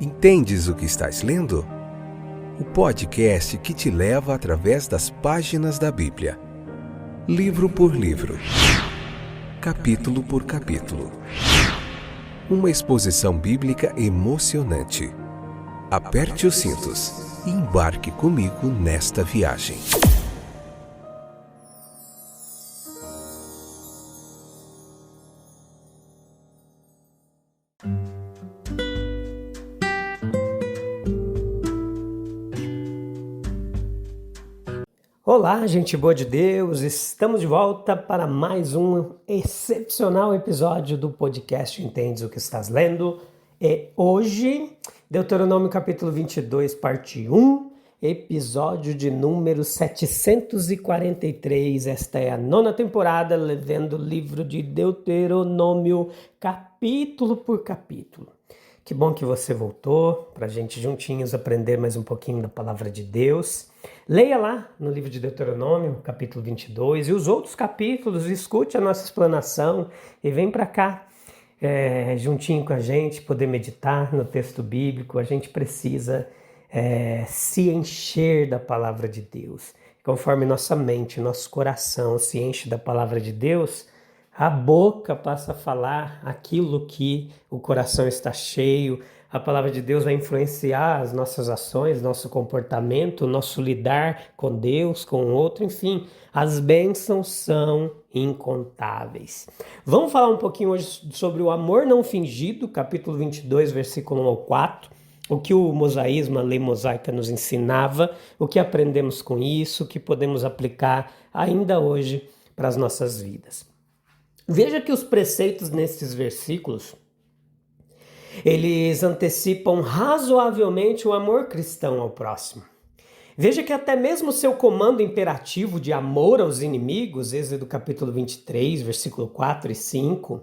Entendes o que estás lendo? O podcast que te leva através das páginas da Bíblia, livro por livro, capítulo por capítulo. Uma exposição bíblica emocionante. Aperte os cintos e embarque comigo nesta viagem. Olá, gente boa de Deus, estamos de volta para mais um excepcional episódio do podcast Entendes o que estás lendo. E hoje, Deuteronômio capítulo 22, parte 1, episódio de número 743. Esta é a 9ª temporada, lendo o livro de Deuteronômio capítulo por capítulo. Que bom que você voltou para a gente juntinhos aprender mais um pouquinho da palavra de Deus. Leia lá no livro de Deuteronômio, capítulo 22, e os outros capítulos, escute a nossa explanação e vem para cá, juntinho com a gente, poder meditar no texto bíblico. A gente precisa se encher da palavra de Deus. Conforme nossa mente, nosso coração se enche da palavra de Deus, a boca passa a falar aquilo que o coração está cheio. A palavra de Deus vai influenciar as nossas ações, nosso comportamento, nosso lidar com Deus, com o outro, enfim. As bênçãos são incontáveis. Vamos falar um pouquinho hoje sobre o amor não fingido, capítulo 22, versículo 1 ao 4. O que o mosaísmo, a lei mosaica nos ensinava, o que aprendemos com isso, o que podemos aplicar ainda hoje para as nossas vidas. Veja que os preceitos nesses versículos, eles antecipam razoavelmente o amor cristão ao próximo. Veja que até mesmo o seu comando imperativo de amor aos inimigos, Êxodo capítulo 23, versículo 4 e 5,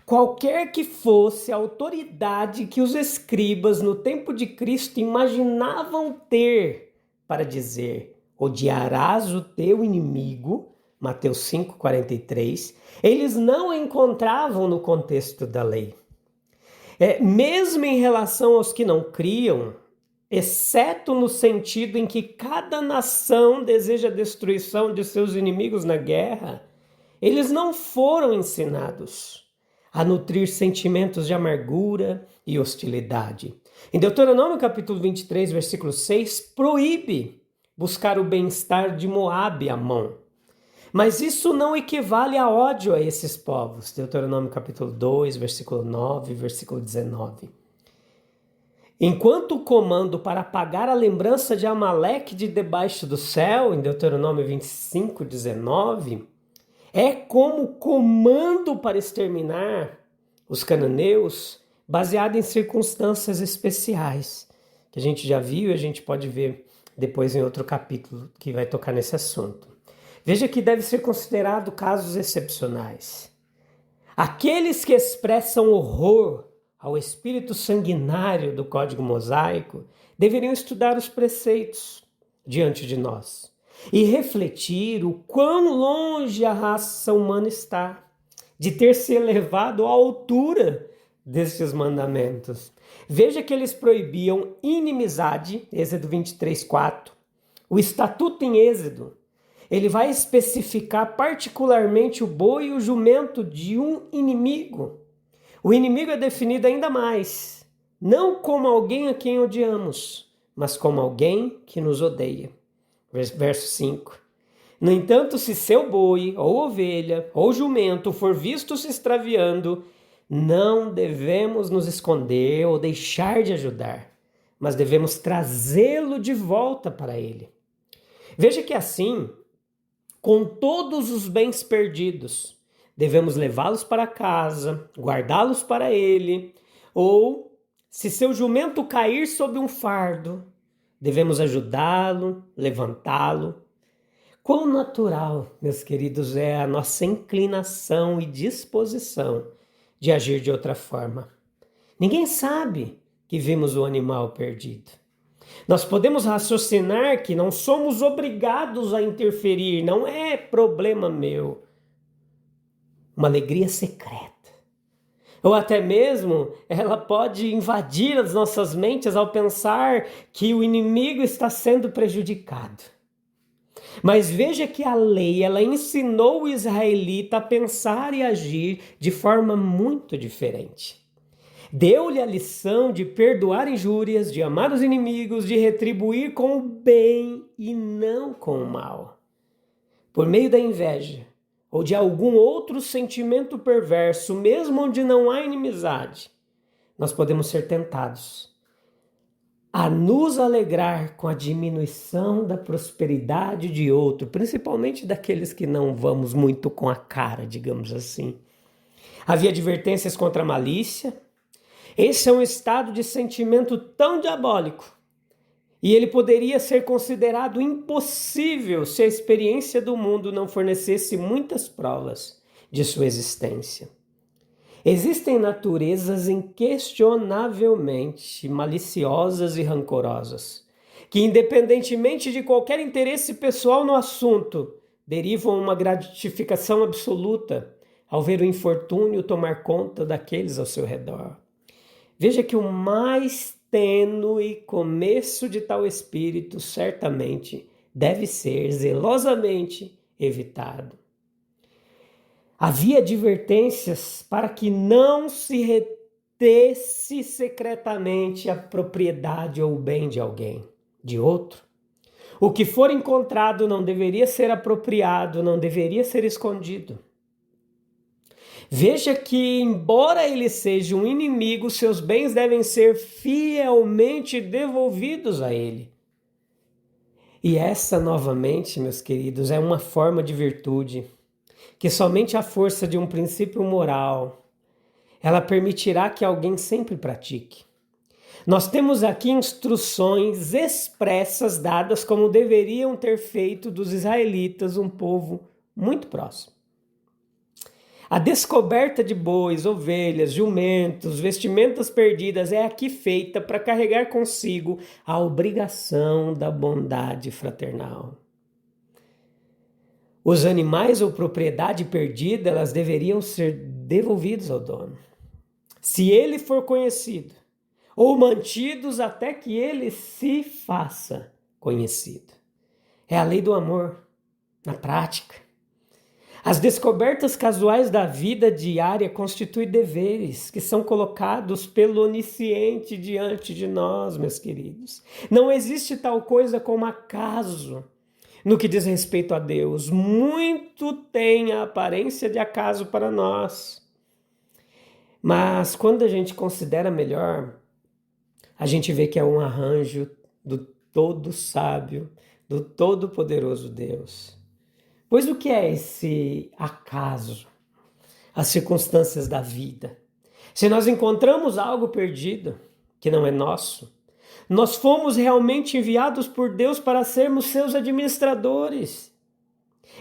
qualquer que fosse a autoridade que os escribas no tempo de Cristo imaginavam ter para dizer: odiarás o teu inimigo, Mateus 5,43, eles não encontravam no contexto da lei. Mesmo em relação aos que não criam, exceto no sentido em que cada nação deseja a destruição de seus inimigos na guerra, eles não foram ensinados a nutrir sentimentos de amargura e hostilidade. Em Deuteronômio capítulo 23, versículo 6, proíbe buscar o bem-estar de Moabe e Amon. Mas isso não equivale a ódio a esses povos. Deuteronômio capítulo 2, versículo 9, versículo 19. Enquanto o comando para apagar a lembrança de Amaleque de debaixo do céu, em Deuteronômio 25, 19, é como comando para exterminar os cananeus, baseado em circunstâncias especiais, que a gente já viu e a gente pode ver depois em outro capítulo que vai tocar nesse assunto. Veja que deve ser considerado casos excepcionais. Aqueles que expressam horror ao espírito sanguinário do Código Mosaico deveriam estudar os preceitos diante de nós e refletir o quão longe a raça humana está de ter se elevado à altura destes mandamentos. Veja que eles proibiam inimizade, Êxodo 23, 4. O estatuto em Êxodo, ele vai especificar particularmente o boi e o jumento de um inimigo. O inimigo é definido ainda mais, não como alguém a quem odiamos, mas como alguém que nos odeia. Verso 5. No entanto, se seu boi, ou ovelha, ou jumento for visto se extraviando, não devemos nos esconder ou deixar de ajudar, mas devemos trazê-lo de volta para ele. Veja que assim, com todos os bens perdidos, devemos levá-los para casa, guardá-los para ele, ou, se seu jumento cair sob um fardo, devemos ajudá-lo, levantá-lo. Quão natural, meus queridos, é a nossa inclinação e disposição de agir de outra forma. Ninguém sabe que vimos o animal perdido. Nós podemos raciocinar que não somos obrigados a interferir, não é problema meu. Uma alegria secreta. Ou até mesmo ela pode invadir as nossas mentes ao pensar que o inimigo está sendo prejudicado. Mas veja que a lei, ela ensinou o israelita a pensar e agir de forma muito diferente. Deu-lhe a lição de perdoar injúrias, de amar os inimigos, de retribuir com o bem e não com o mal. Por meio da inveja ou de algum outro sentimento perverso, mesmo onde não há inimizade, nós podemos ser tentados a nos alegrar com a diminuição da prosperidade de outro, principalmente daqueles que não vamos muito com a cara, digamos assim. Havia advertências contra a malícia. Esse é um estado de sentimento tão diabólico e ele poderia ser considerado impossível se a experiência do mundo não fornecesse muitas provas de sua existência. Existem naturezas inquestionavelmente maliciosas e rancorosas, que independentemente de qualquer interesse pessoal no assunto, derivam uma gratificação absoluta ao ver o infortúnio tomar conta daqueles ao seu redor. Veja que o mais tênue começo de tal espírito certamente deve ser zelosamente evitado. Havia advertências para que não se retesse secretamente a propriedade ou o bem de alguém, de outro. O que for encontrado não deveria ser apropriado, não deveria ser escondido. Veja que, embora ele seja um inimigo, seus bens devem ser fielmente devolvidos a ele. E essa, novamente, meus queridos, é uma forma de virtude que somente a força de um princípio moral, ela permitirá que alguém sempre pratique. Nós temos aqui instruções expressas dadas como deveriam ter feito dos israelitas um povo muito próximo. A descoberta de bois, ovelhas, jumentos, vestimentas perdidas é aqui feita para carregar consigo a obrigação da bondade fraternal. Os animais ou propriedade perdida, elas deveriam ser devolvidos ao dono. Se ele for conhecido, ou mantidos até que ele se faça conhecido. É a lei do amor, na prática. As descobertas casuais da vida diária constituem deveres que são colocados pelo onisciente diante de nós, meus queridos. Não existe tal coisa como acaso no que diz respeito a Deus. Muito tem a aparência de acaso para nós. Mas quando a gente considera melhor, a gente vê que é um arranjo do todo sábio, do todo poderoso Deus. Pois o que é esse acaso? As circunstâncias da vida. Se nós encontramos algo perdido, que não é nosso, nós fomos realmente enviados por Deus para sermos seus administradores.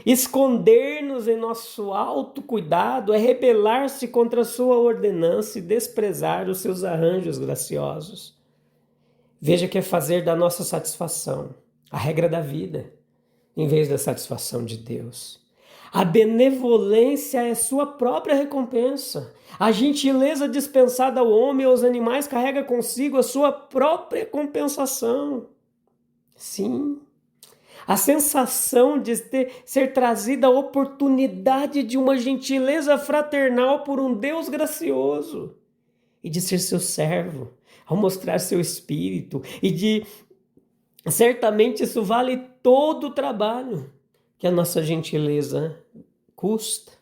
Esconder-nos em nosso autocuidado é rebelar-se contra a sua ordenança e desprezar os seus arranjos graciosos. Veja que é fazer da nossa satisfação a regra da vida, em vez da satisfação de Deus. A benevolência é sua própria recompensa. A gentileza dispensada ao homem e aos animais carrega consigo a sua própria compensação. Sim, a sensação de ser trazida a oportunidade de uma gentileza fraternal por um Deus gracioso e de ser seu servo, ao mostrar seu espírito certamente isso vale todo o trabalho que a nossa gentileza custa.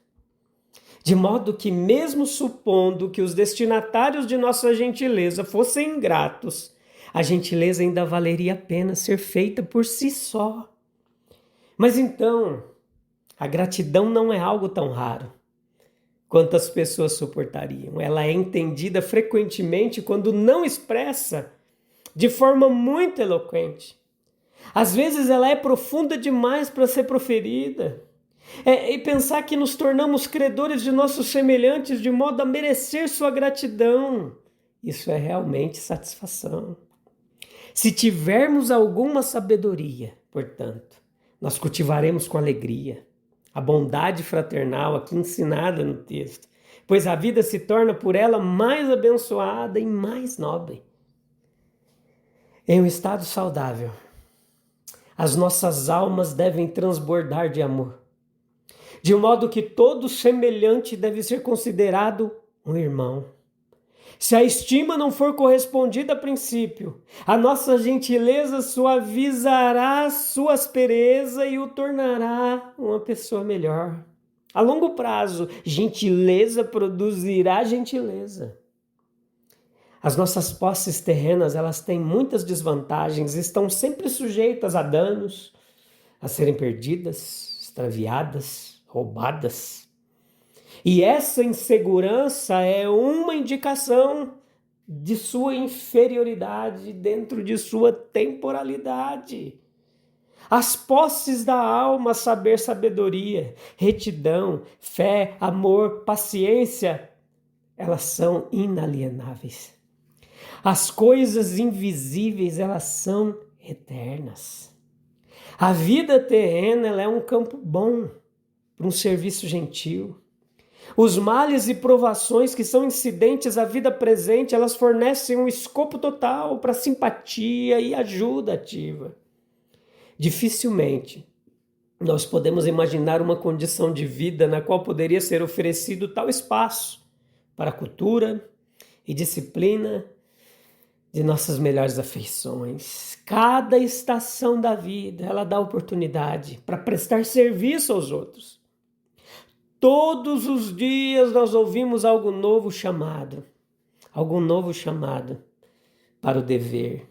De modo que, mesmo supondo que os destinatários de nossa gentileza fossem ingratos, a gentileza ainda valeria a pena ser feita por si só. Mas então, a gratidão não é algo tão raro quanto as pessoas suportariam. Ela é entendida frequentemente quando não expressa de forma muito eloquente. Às vezes ela é profunda demais para ser proferida. E pensar que nos tornamos credores de nossos semelhantes de modo a merecer sua gratidão. Isso é realmente satisfação. Se tivermos alguma sabedoria, portanto, nós cultivaremos com alegria a bondade fraternal aqui ensinada no texto, pois a vida se torna por ela mais abençoada e mais nobre. Em um estado saudável, as nossas almas devem transbordar de amor, de modo que todo semelhante deve ser considerado um irmão. Se a estima não for correspondida a princípio, a nossa gentileza suavizará sua aspereza e o tornará uma pessoa melhor. A longo prazo, gentileza produzirá gentileza. As nossas posses terrenas, elas têm muitas desvantagens, estão sempre sujeitas a danos, a serem perdidas, extraviadas, roubadas. E essa insegurança é uma indicação de sua inferioridade dentro de sua temporalidade. As posses da alma, saber, sabedoria, retidão, fé, amor, paciência, elas são inalienáveis. As coisas invisíveis, elas são eternas. A vida terrena, ela é um campo bom para um serviço gentil. Os males e provações que são incidentes à vida presente, elas fornecem um escopo total para simpatia e ajuda ativa. Dificilmente nós podemos imaginar uma condição de vida na qual poderia ser oferecido tal espaço para a cultura e disciplina de nossas melhores afeições. Cada estação da vida, ela dá oportunidade para prestar serviço aos outros. Todos os dias nós ouvimos algo novo chamado para o dever.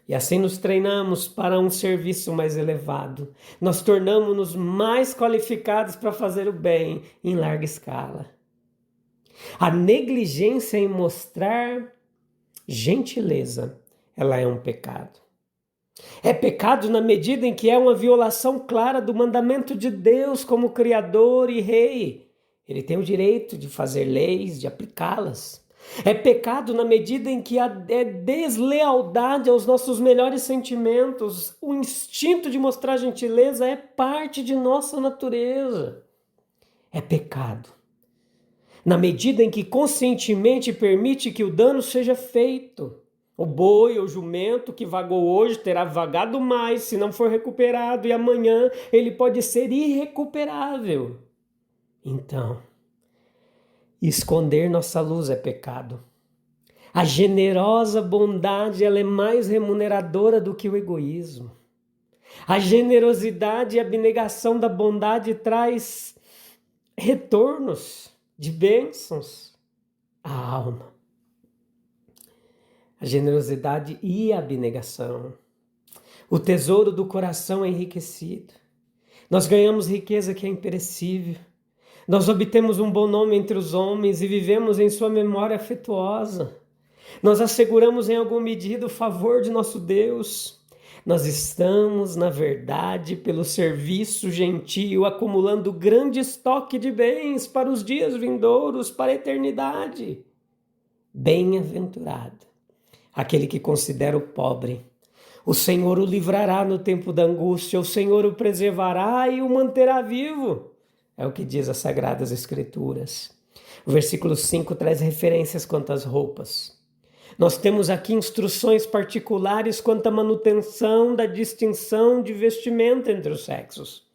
E assim nos treinamos para um serviço mais elevado. Nós tornamos-nos mais qualificados para fazer o bem em larga escala. A negligência em mostrar gentileza, ela é um pecado. É pecado na medida em que é uma violação clara do mandamento de Deus como Criador e Rei. Ele tem o direito de fazer leis, de aplicá-las. É pecado na medida em que há deslealdade aos nossos melhores sentimentos. O instinto de mostrar gentileza é parte de nossa natureza. É pecado na medida em que conscientemente permite que o dano seja feito. O boi ou jumento que vagou hoje terá vagado mais se não for recuperado, e amanhã ele pode ser irrecuperável. Então, esconder nossa luz é pecado. A generosa bondade, ela é mais remuneradora do que o egoísmo. A generosidade e a abnegação da bondade traz retornos de bênçãos à alma. A generosidade e a abnegação. O tesouro do coração é enriquecido. Nós ganhamos riqueza que é imperecível. Nós obtemos um bom nome entre os homens e vivemos em sua memória afetuosa. Nós asseguramos em alguma medida o favor de nosso Deus. Nós estamos, na verdade, pelo serviço gentil, acumulando grande estoque de bens para os dias vindouros, para a eternidade. Bem-aventurado aquele que considera o pobre. O Senhor o livrará no tempo da angústia, o Senhor o preservará e o manterá vivo. É o que diz as Sagradas Escrituras. O versículo 5 traz referências quanto às roupas. Nós temos aqui instruções particulares quanto à manutenção da distinção de vestimenta entre os sexos.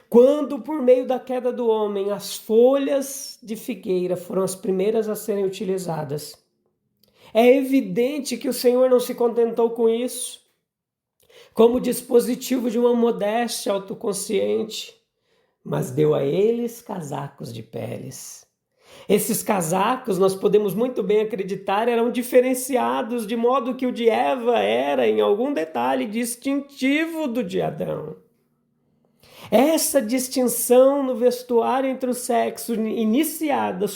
Quando, por meio da queda do homem, as folhas de figueira foram as primeiras a serem utilizadas, é evidente que o Senhor não se contentou com isso, como dispositivo de uma modéstia autoconsciente, mas deu a eles casacos de peles. Esses casacos, nós podemos muito bem acreditar, eram diferenciados, de modo que o de Eva era, em algum detalhe, distintivo do de Adão. Essa distinção no vestuário entre os sexos iniciada,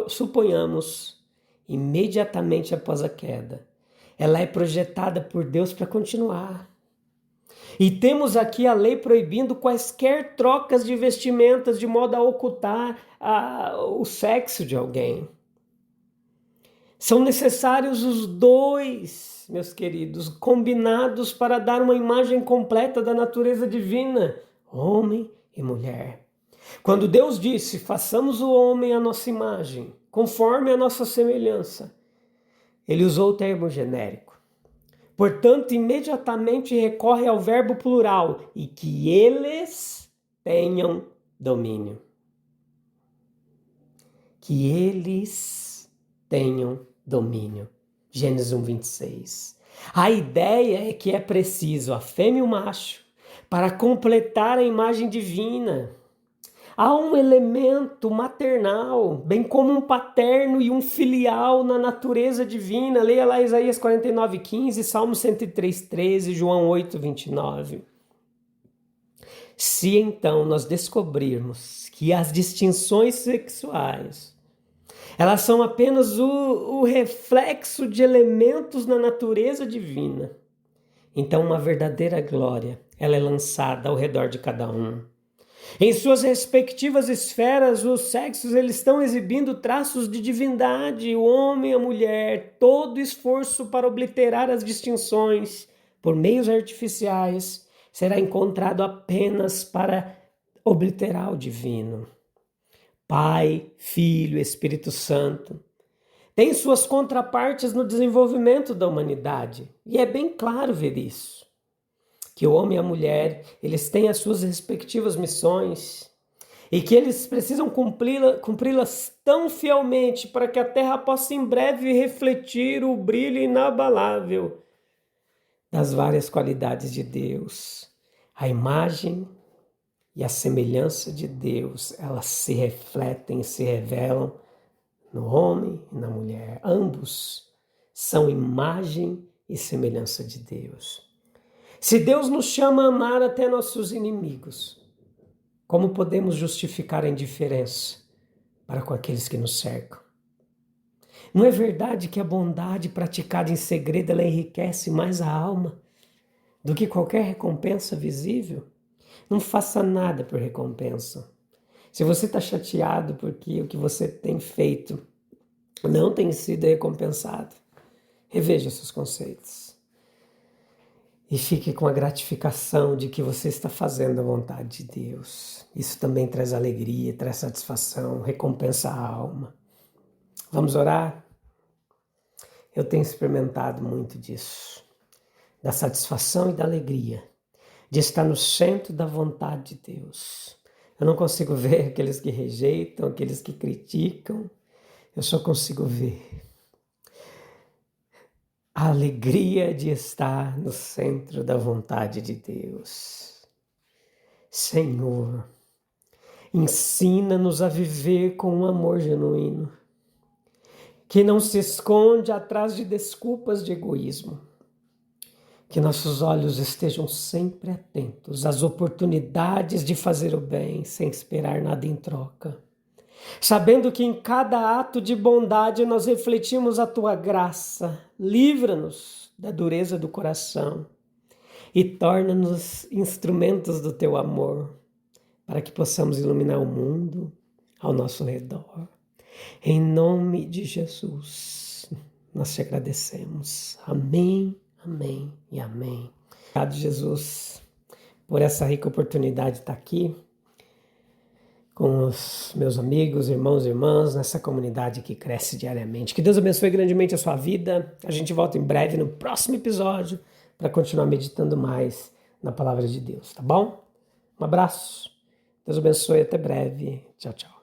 suponhamos, imediatamente após a queda, ela é projetada por Deus para continuar. E temos aqui a lei proibindo quaisquer trocas de vestimentas de modo a ocultar o sexo de alguém. São necessários os dois, meus queridos, combinados para dar uma imagem completa da natureza divina, homem e mulher. Quando Deus disse, façamos o homem à nossa imagem, conforme a nossa semelhança, ele usou o termo genérico. Portanto, imediatamente recorre ao verbo plural, e que eles tenham domínio. Que eles tenham domínio. Gênesis 1:26. A ideia é que é preciso a fêmea e o macho para completar a imagem divina. Há um elemento maternal, bem como um paterno e um filial na natureza divina. Leia lá Isaías 49:15, Salmo 103:13, João 8:29. Se então nós descobrirmos que as distinções sexuais, elas são apenas o reflexo de elementos na natureza divina, então uma verdadeira glória, ela é lançada ao redor de cada um. Em suas respectivas esferas, os sexos eles estão exibindo traços de divindade, o homem e a mulher, todo esforço para obliterar as distinções por meios artificiais será encontrado apenas para obliterar o divino. Pai, Filho, Espírito Santo têm suas contrapartes no desenvolvimento da humanidade, e é bem claro ver isso. Que o homem e a mulher, eles têm as suas respectivas missões e que eles precisam cumpri-las tão fielmente para que a terra possa em breve refletir o brilho inabalável das várias qualidades de Deus. A imagem e a semelhança de Deus, elas se refletem, se revelam no homem e na mulher. Ambos são imagem e semelhança de Deus. Se Deus nos chama a amar até nossos inimigos, como podemos justificar a indiferença para com aqueles que nos cercam? Não é verdade que a bondade praticada em segredo ela enriquece mais a alma do que qualquer recompensa visível? Não faça nada por recompensa. Se você está chateado porque o que você tem feito não tem sido recompensado, reveja seus conceitos. E fique com a gratificação de que você está fazendo a vontade de Deus. Isso também traz alegria, traz satisfação, recompensa a alma. Vamos orar? Eu tenho experimentado muito disso. Da satisfação e da alegria de estar no centro da vontade de Deus. Eu não consigo ver aqueles que rejeitam, aqueles que criticam. Eu só consigo ver a alegria de estar no centro da vontade de Deus. Senhor, ensina-nos a viver com um amor genuíno, que não se esconde atrás de desculpas de egoísmo. Que nossos olhos estejam sempre atentos às oportunidades de fazer o bem sem esperar nada em troca. Sabendo que em cada ato de bondade nós refletimos a Tua graça, livra-nos da dureza do coração e torna-nos instrumentos do Teu amor, para que possamos iluminar o mundo ao nosso redor. Em nome de Jesus, nós te agradecemos. Amém, amém e amém. Obrigado, Jesus, por essa rica oportunidade de estar aqui com os meus amigos, irmãos e irmãs, nessa comunidade que cresce diariamente. Que Deus abençoe grandemente a sua vida. A gente volta em breve no próximo episódio para continuar meditando mais na palavra de Deus, tá bom? Um abraço. Deus abençoe, até breve. Tchau, tchau.